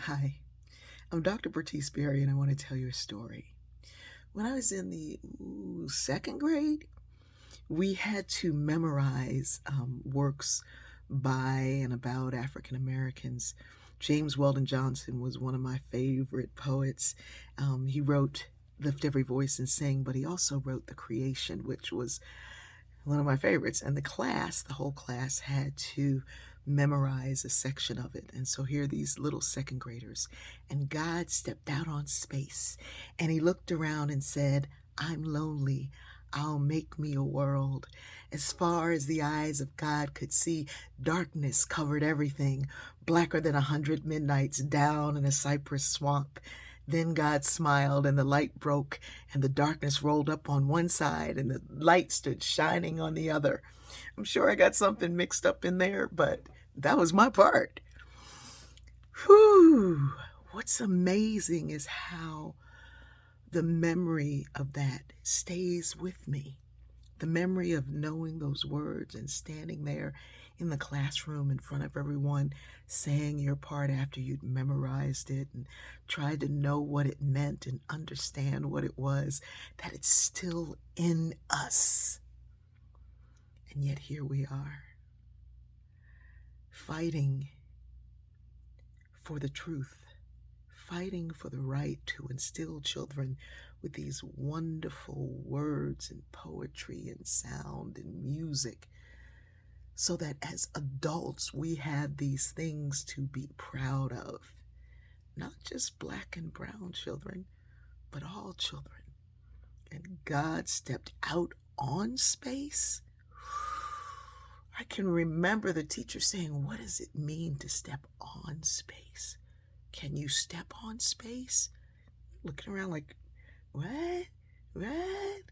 Hi, I'm Dr. Bertice Berry, and I want to tell you a story. When I was in the second grade, we had to memorize works by and about African Americans. James Weldon Johnson was one of my favorite poets. He wrote Lift Every Voice and Sing, but he also wrote The Creation, which was one of my favorites. And the whole class had to memorize a section of it. And so here are these little second graders. And God stepped out on space and he looked around and said, I'm lonely. I'll make me a world. As far as the eyes of God could see, darkness covered everything, blacker than 100 midnights down in a cypress swamp. Then God smiled and the light broke and the darkness rolled up on one side and the light stood shining on the other. I'm sure I got something mixed up in there, but that was my part. Whew. What's amazing is how the memory of that stays with me. The memory of knowing those words and standing there in the classroom in front of everyone, saying your part after you'd memorized it and tried to know what it meant and understand what it was, that it's still in us. And yet here we are, fighting for the truth, fighting for the right to instill children with these wonderful words and poetry and sound and music, so that as adults we have these things to be proud of. Not just black and brown children, but all children. And God stepped out on space. I can remember the teacher saying, what does it mean to step on space? Can you step on space? Looking around like, what? What?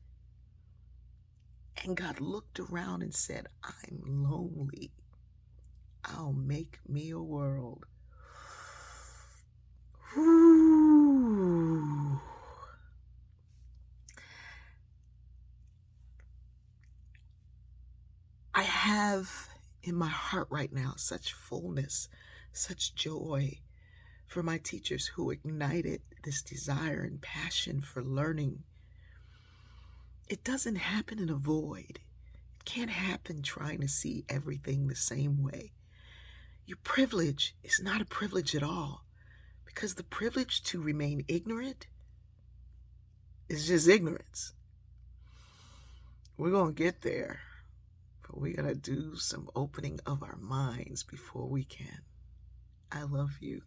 And God looked around and said, I'm lonely. I'll make me a world. Whew. I have in my heart right now such fullness, such joy for my teachers who ignited this desire and passion for learning. It doesn't happen in a void. It can't happen trying to see everything the same way. Your privilege is not a privilege at all, because the privilege to remain ignorant is just ignorance. We're going to get there, but we got to do some opening of our minds before we can. I love you.